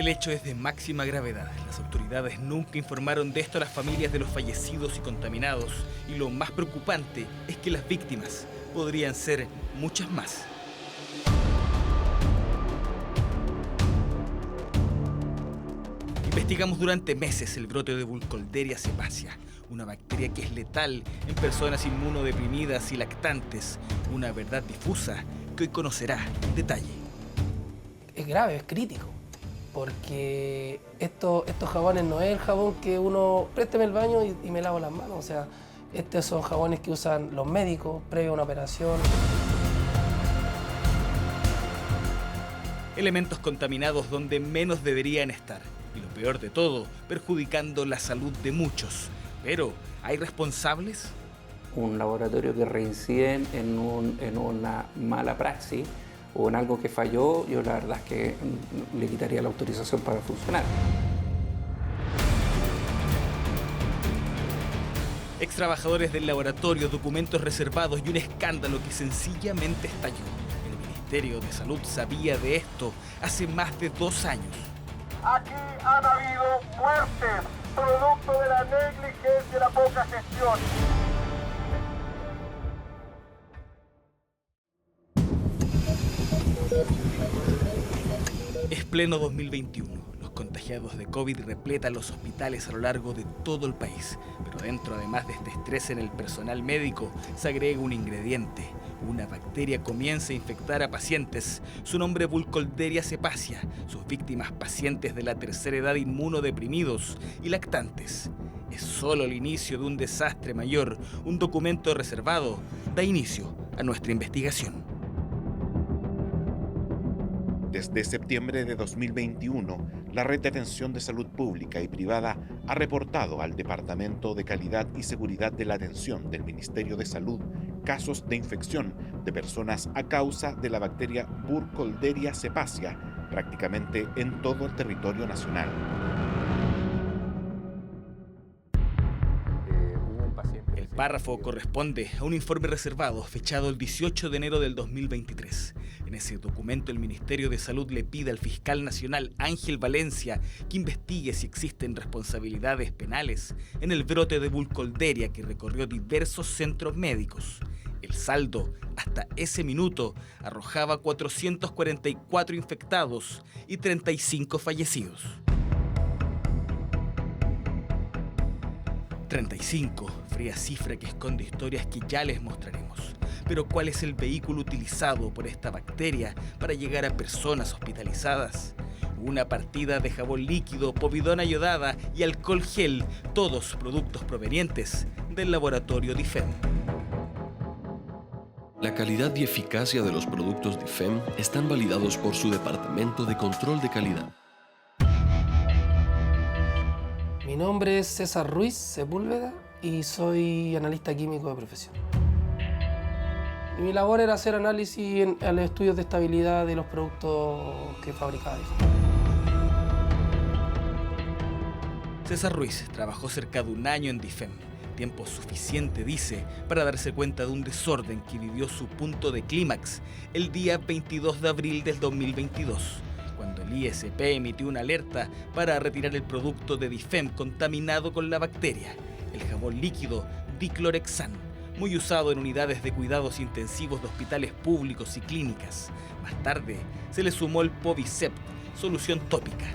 hecho es de máxima gravedad. Las autoridades nunca informaron de esto a las familias de los fallecidos y contaminados. Y lo más preocupante es que las víctimas podrían ser muchas más. Investigamos durante meses el brote de Burkholderia cepacia, una bacteria que es letal en personas inmunodeprimidas y lactantes, una verdad difusa que hoy conocerá en detalle. Es grave, es crítico, porque estos jabones no es el jabón que uno, présteme el baño y me lavo las manos, o sea, estos son jabones que usan los médicos previo a una operación. Elementos contaminados donde menos deberían estar. Y lo peor de todo, perjudicando la salud de muchos. Pero, ¿hay responsables? Un laboratorio que reincide en una mala praxis o en algo que falló, yo la verdad es que le quitaría la autorización para funcionar. Ex trabajadores del laboratorio, documentos reservados y un escándalo que sencillamente estalló. El Ministerio de Salud sabía de esto hace más de 2 años. Aquí han habido muertes, producto de la negligencia y la poca gestión. Es pleno 2021. Los contagiados de COVID repletan los hospitales a lo largo de todo el país. Pero dentro, además de este estrés en el personal médico, se agrega un ingrediente. Una bacteria comienza a infectar a pacientes. Su nombre es Burkholderia cepacia. Sus víctimas, pacientes de la tercera edad inmunodeprimidos y lactantes. Es solo el inicio de un desastre mayor. Un documento reservado da inicio a nuestra investigación. Desde septiembre de 2021, la Red de Atención de Salud Pública y Privada ha reportado al Departamento de Calidad y Seguridad de la Atención del Ministerio de Salud casos de infección de personas a causa de la bacteria Burkholderia cepacia, prácticamente en todo el territorio nacional. El párrafo corresponde a un informe reservado fechado el 18 de enero del 2023. En ese documento, el Ministerio de Salud le pide al fiscal nacional Ángel Valencia que investigue si existen responsabilidades penales en el brote de Burkholderia que recorrió diversos centros médicos. El saldo, hasta ese minuto, arrojaba 444 infectados y 35 fallecidos. 35, fría cifra que esconde historias que ya les mostraremos. Pero ¿cuál es el vehículo utilizado por esta bacteria para llegar a personas hospitalizadas? Una partida de jabón líquido, povidona iodada y alcohol gel, todos productos provenientes del laboratorio DIFEM. La calidad y eficacia de los productos DIFEM están validados por su Departamento de Control de Calidad. Mi nombre es César Ruiz Sepúlveda y soy analista químico de profesión. Mi labor era hacer análisis en los estudios de estabilidad de los productos que fabricaba DIFEM. César Ruiz trabajó cerca de 1 año en DIFEM. Tiempo suficiente, dice, para darse cuenta de un desorden que vivió su punto de clímax el día 22 de abril del 2022, cuando el ISP emitió una alerta para retirar el producto de DIFEM contaminado con la bacteria, el jabón líquido Diclorexan, muy usado en unidades de cuidados intensivos de hospitales públicos y clínicas. Más tarde se le sumó el Povicept, solución tópica.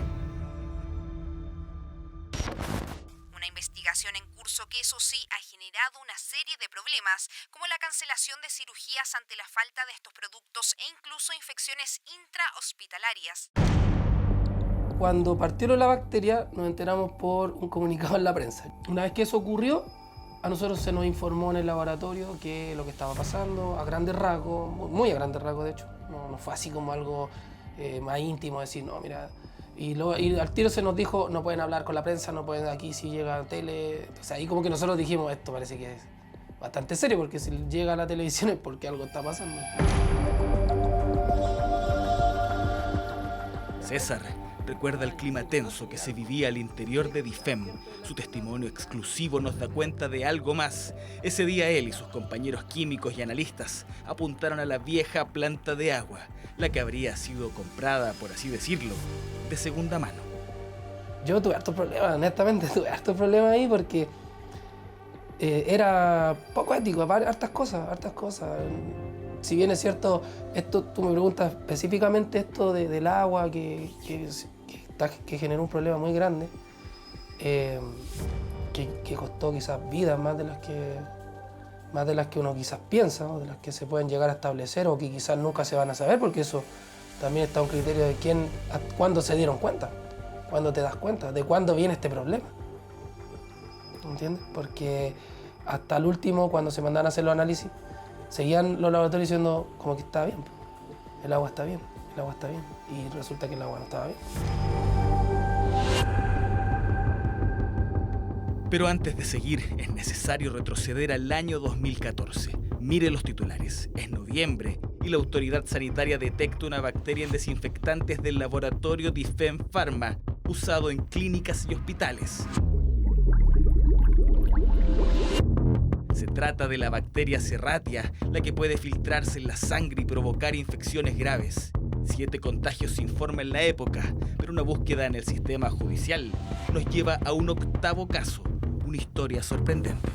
Una investigación en curso que, eso sí, ha generado una serie de problemas, como la cancelación de cirugías ante la falta de estos productos e incluso infecciones intrahospitalarias. Cuando partieron la bacteria, nos enteramos por un comunicado en la prensa. Una vez que eso ocurrió, a nosotros se nos informó en el laboratorio que lo que estaba pasando, a grandes rasgos, muy a grandes rasgos de hecho, no fue así como algo más íntimo, decir, no, mira. Y al tiro se nos dijo, no pueden hablar con la prensa, no pueden aquí si llega a tele. O sea, ahí como que nosotros dijimos, esto parece que es bastante serio, porque si llega a la televisión es porque algo está pasando. César recuerda el clima tenso que se vivía al interior de DIFEM. Su testimonio exclusivo nos da cuenta de algo más. Ese día él y sus compañeros químicos y analistas apuntaron a la vieja planta de agua, la que habría sido comprada, por así decirlo, de segunda mano. Yo tuve hartos problemas, honestamente, tuve hartos problemas ahí porque era poco ético, hartas cosas. Si bien es cierto, esto tú me preguntas específicamente esto del agua que generó un problema muy grande, que costó quizás vidas más de las que uno quizás piensa, o de las que se pueden llegar a establecer o que quizás nunca se van a saber, porque eso también está un criterio de cuándo se dieron cuenta, cuándo te das cuenta de cuándo viene este problema. ¿Entiendes? Porque hasta el último, cuando se mandaban a hacer los análisis, seguían los laboratorios diciendo como que estaba bien. El agua está bien. Y resulta que el agua no estaba bien. Pero antes de seguir, es necesario retroceder al año 2014. Mire los titulares. Es noviembre y la autoridad sanitaria detecta una bacteria en desinfectantes del laboratorio DIFEM Pharma, usado en clínicas y hospitales. Se trata de la bacteria Serratia, la que puede filtrarse en la sangre y provocar infecciones graves. 7 contagios se informan en la época, pero una búsqueda en el sistema judicial nos lleva a un 8º caso, una historia sorprendente.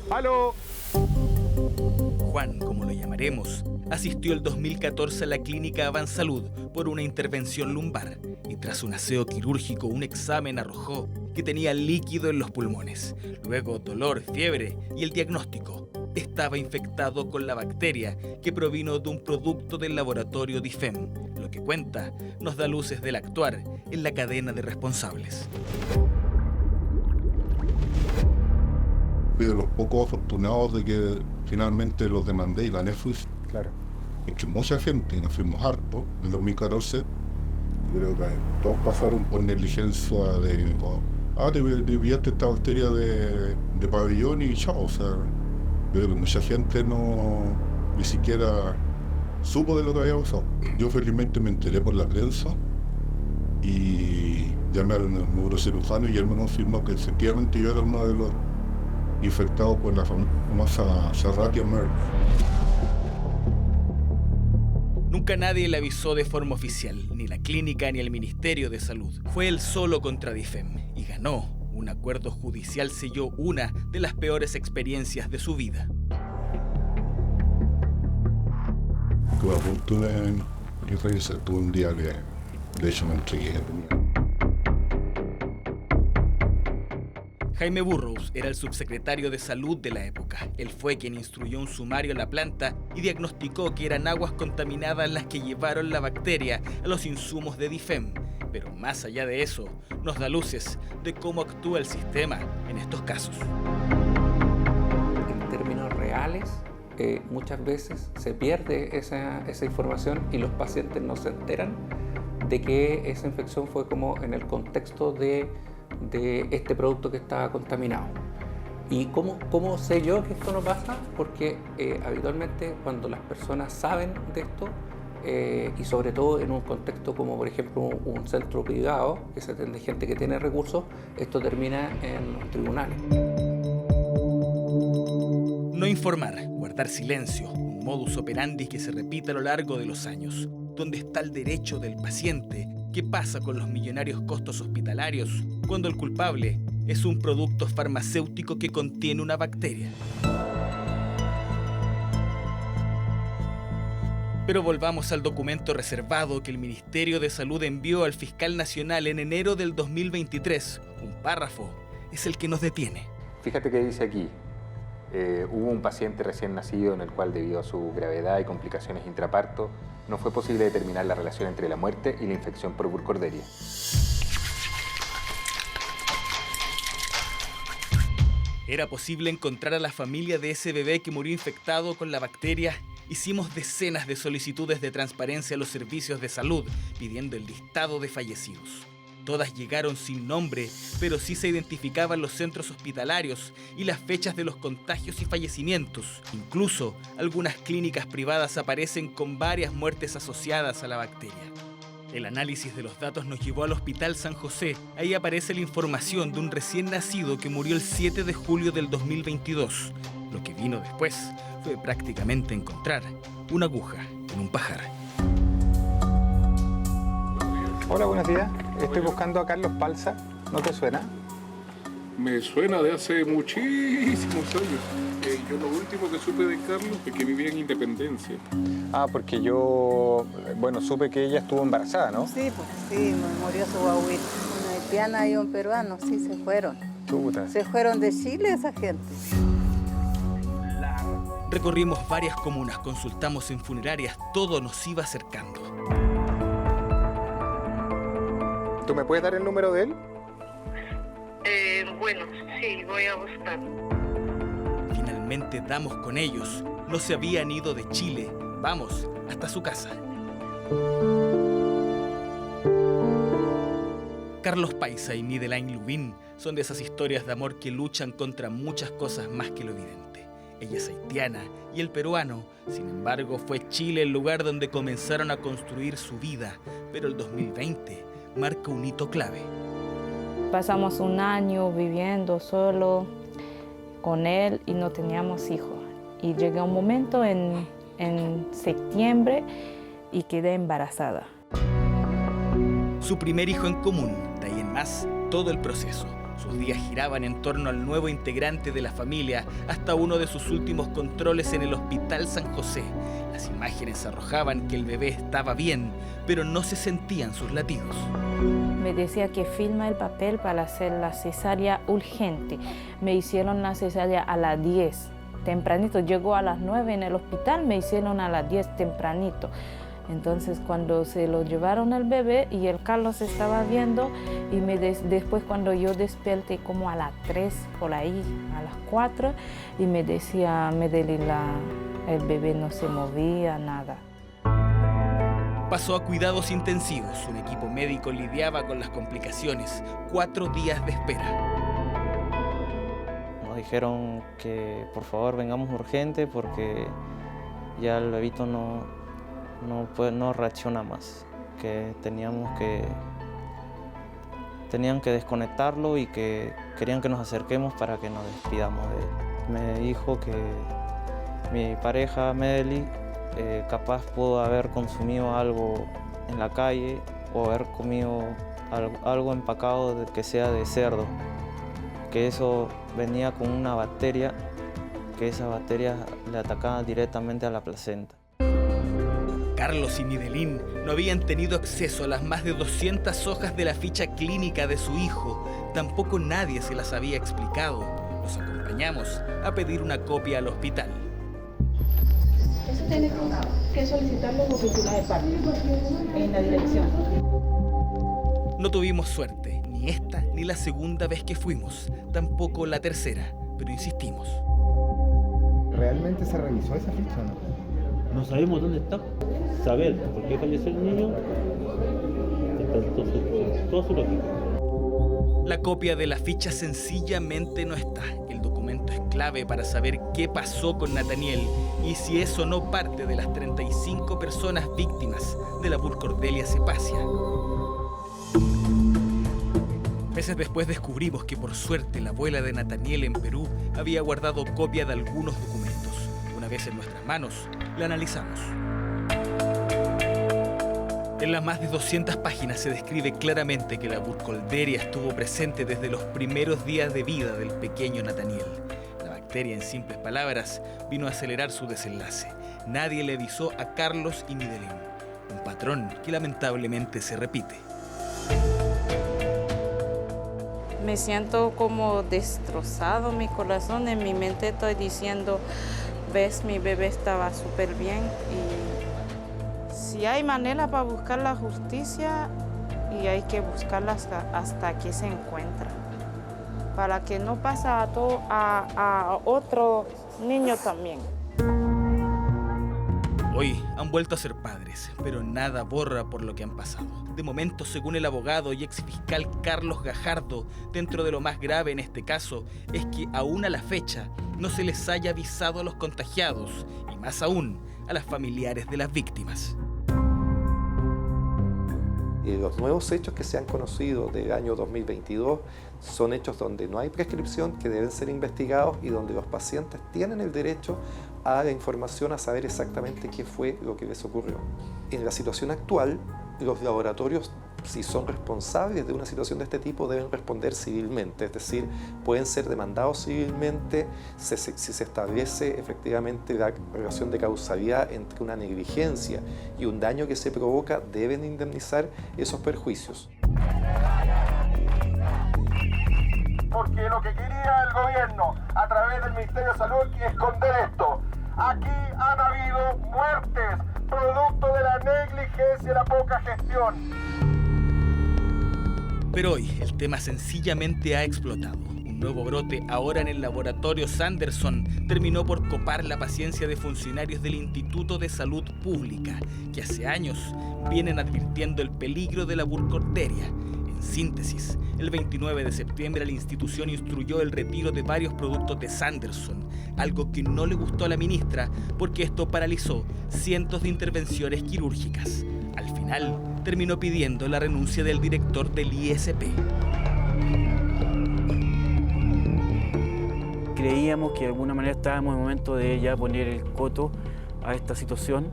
¡Aló! Juan, como lo llamaremos, asistió el 2014 a la clínica Avansalud por una intervención lumbar y tras un aseo quirúrgico un examen arrojó que tenía líquido en los pulmones. Luego dolor, fiebre y el diagnóstico. Estaba infectado con la bacteria que provino de un producto del laboratorio DIFEM. Lo que cuenta nos da luces del actuar en la cadena de responsables. Fui de los pocos afortunados de que finalmente los demandé y la Netflix. Claro. Es que mucha gente, nos fuimos hartos en 2014. Creo que todos pasaron por negligencia te desviaste esta bacteria de pabellón y chao. O sea, creo que mucha gente ni siquiera supo de lo que había pasado. Yo felizmente me enteré por la prensa y llamé al neurocirujano y él me confirmó que efectivamente yo era uno de los infectados por la famosa Serratia MERS. Nunca nadie le avisó de forma oficial, ni la clínica ni el Ministerio de Salud. Fue él solo contra DIFEM y ganó. Un acuerdo judicial selló una de las peores experiencias de su vida. Estuve a punto de irse, tuve un día que de hecho me entregué. Jaime Burrows era el subsecretario de Salud de la época. Él fue quien instruyó un sumario a la planta y diagnosticó que eran aguas contaminadas las que llevaron la bacteria a los insumos de DIFEM. Pero más allá de eso, nos da luces de cómo actúa el sistema en estos casos. En términos reales, muchas veces se pierde esa información y los pacientes no se enteran de que esa infección fue como en el contexto de este producto que estaba contaminado. ¿Y cómo sé yo que esto no pasa? Porque habitualmente cuando las personas saben de esto, y sobre todo en un contexto como por ejemplo un centro privado, que se atiende gente que tiene recursos, esto termina en los tribunales. No informar, guardar silencio, un modus operandi que se repite a lo largo de los años. ¿Dónde está el derecho del paciente? ¿Qué pasa con los millonarios costos hospitalarios cuando el culpable es un producto farmacéutico que contiene una bacteria? Pero volvamos al documento reservado que el Ministerio de Salud envió al Fiscal Nacional en enero del 2023. Un párrafo es el que nos detiene. Fíjate que dice aquí, hubo un paciente recién nacido en el cual debido a su gravedad y complicaciones intraparto, no fue posible determinar la relación entre la muerte y la infección por Burkholderia. ¿Era posible encontrar a la familia de ese bebé que murió infectado con la bacteria? Hicimos decenas de solicitudes de transparencia a los servicios de salud pidiendo el listado de fallecidos. Todas llegaron sin nombre, pero sí se identificaban los centros hospitalarios y las fechas de los contagios y fallecimientos. Incluso, algunas clínicas privadas aparecen con varias muertes asociadas a la bacteria. El análisis de los datos nos llevó al Hospital San José. Ahí aparece la información de un recién nacido que murió el 7 de julio del 2022. Lo que vino después fue prácticamente encontrar una aguja en un pajar. Hola, buenos días. Estoy buscando a Carlos Palza. ¿No te suena? Me suena de hace muchísimos años. Yo lo último que supe de Carlos es que vivía en Independencia. Ah, porque yo, supe que ella estuvo embarazada, ¿no? Sí, pues sí, murió su abuela. Una haitiana y un peruano, sí, se fueron. Chuta. Se fueron de Chile esa gente. Recorrimos varias comunas, consultamos en funerarias, todo nos iba acercando. ¿Tú me puedes dar el número de él? Bueno, sí, voy a buscar. Finalmente damos con ellos. No se habían ido de Chile. Vamos hasta su casa. Carlos Paisa y Midelaine Lubin son de esas historias de amor que luchan contra muchas cosas más que lo evidente. Ella es haitiana y el peruano, sin embargo, fue Chile el lugar donde comenzaron a construir su vida. Pero el 2020 marca un hito clave. Pasamos un año viviendo solo con él y no teníamos hijos. Y llegué a un momento en septiembre y quedé embarazada. Su primer hijo en común, de ahí en más, todo el proceso. Sus días giraban en torno al nuevo integrante de la familia, hasta uno de sus últimos controles en el Hospital San José. Las imágenes arrojaban que el bebé estaba bien, pero no se sentían sus latidos. Me decía que firma el papel para hacer la cesárea urgente. Me hicieron la cesárea a las 10, tempranito. Llegó a las 9 en el hospital, me hicieron a las 10 tempranito. Entonces cuando se lo llevaron al bebé y el Carlos estaba viendo y después cuando yo desperté como a las 3 por ahí, a las 4 y me decía Medellín, el bebé no se movía, nada. Pasó a cuidados intensivos. Un equipo médico lidiaba con las complicaciones. 4 días de espera. Nos dijeron que por favor vengamos urgente porque ya el bebito no reacciona más, que tenían que desconectarlo y que querían que nos acerquemos para que nos despidamos de él. Me dijo que mi pareja Medellín capaz pudo haber consumido algo en la calle o haber comido algo empacado que sea de cerdo, que eso venía con una bacteria, que esa bacteria le atacaba directamente a la placenta. Carlos y Midelaine no habían tenido acceso a las más de 200 hojas de la ficha clínica de su hijo. Tampoco nadie se las había explicado. Los acompañamos a pedir una copia al hospital. Eso tiene que solicitarlo por oficina de parte, en la dirección. No tuvimos suerte, ni esta ni la segunda vez que fuimos, tampoco la tercera, pero insistimos. ¿Realmente se revisó esa ficha o no? No sabemos dónde está. Saber por qué falleció el niño, entonces, todo su lógica. La copia de la ficha sencillamente no está. El documento es clave para saber qué pasó con Nathaniel y si es o no parte de las 35 personas víctimas de la Burkholderia cepacia. Meses después descubrimos que por suerte la abuela de Nathaniel en Perú había guardado copia de algunos documentos. Una vez en nuestras manos, la analizamos. En las más de 200 páginas se describe claramente que la Burkholderia estuvo presente desde los primeros días de vida del pequeño Nathaniel. La bacteria, en simples palabras, vino a acelerar su desenlace. Nadie le avisó a Carlos y Midelaine. Un patrón que lamentablemente se repite. Me siento como destrozado mi corazón. En mi mente estoy diciendo, ves, mi bebé estaba súper bien y si hay manera para buscar la justicia y hay que buscarla hasta que se encuentra, para que no pase a otro niño también. Hoy han vuelto a ser padres, pero nada borra por lo que han pasado. De momento, según el abogado y exfiscal Carlos Gajardo, dentro de lo más grave en este caso es que aún a la fecha no se les haya avisado a los contagiados y más aún a las familiares de las víctimas. Y los nuevos hechos que se han conocido del año 2022 son hechos donde no hay prescripción, que deben ser investigados y donde los pacientes tienen el derecho a la información, a saber exactamente qué fue lo que les ocurrió. En la situación actual, los laboratorios, si son responsables de una situación de este tipo, deben responder civilmente, es decir, pueden ser demandados civilmente si se establece efectivamente la relación de causalidad entre una negligencia y un daño que se provoca, deben indemnizar esos perjuicios. Porque lo que quería el gobierno a través del Ministerio de Salud es esconder esto. Aquí han habido muertes producto de la negligencia y la poca gestión. Pero hoy el tema sencillamente ha explotado. Un nuevo brote ahora en el laboratorio Sanderson terminó por copar la paciencia de funcionarios del Instituto de Salud Pública, que hace años vienen advirtiendo el peligro de la burkholderia. En síntesis, el 29 de septiembre la institución instruyó el retiro de varios productos de Sanderson, algo que no le gustó a la ministra porque esto paralizó cientos de intervenciones quirúrgicas. Al final, terminó pidiendo la renuncia del director del ISP. Creíamos que de alguna manera estábamos en el momento de ya poner el coto a esta situación,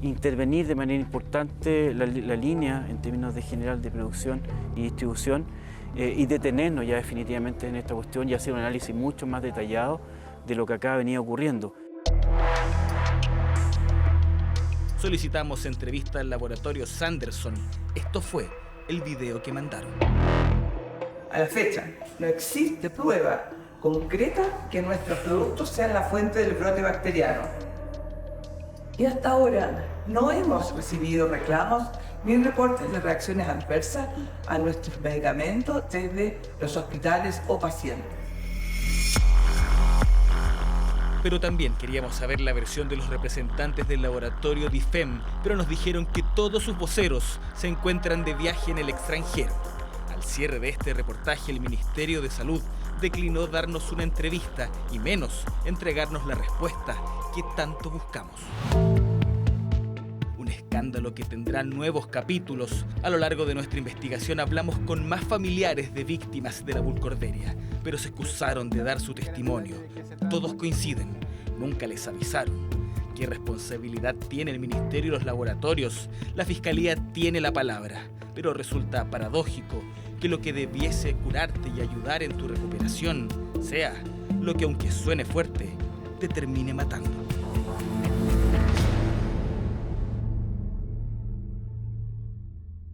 intervenir de manera importante la línea en términos de general de producción y distribución y detenernos ya definitivamente en esta cuestión y hacer un análisis mucho más detallado de lo que acá ha venido ocurriendo. Solicitamos entrevista al laboratorio Sanderson. Esto fue el video que mandaron. A la fecha, no existe prueba concreta que nuestros productos sean la fuente del brote bacteriano. Y hasta ahora no hemos recibido reclamos ni reportes de reacciones adversas a nuestros medicamentos desde los hospitales o pacientes. Pero también queríamos saber la versión de los representantes del laboratorio DIFEM, pero nos dijeron que todos sus voceros se encuentran de viaje en el extranjero. Al cierre de este reportaje, el Ministerio de Salud declinó darnos una entrevista y menos entregarnos la respuesta que tanto buscamos. Un escándalo que tendrá nuevos capítulos. A lo largo de nuestra investigación hablamos con más familiares de víctimas de la burkholderia, pero se excusaron de dar su testimonio. Todos coinciden, nunca les avisaron. ¿Qué responsabilidad tiene el Ministerio y los laboratorios? La Fiscalía tiene la palabra, pero resulta paradójico que lo que debiese curarte y ayudar en tu recuperación sea lo que, aunque suene fuerte, te termine matando.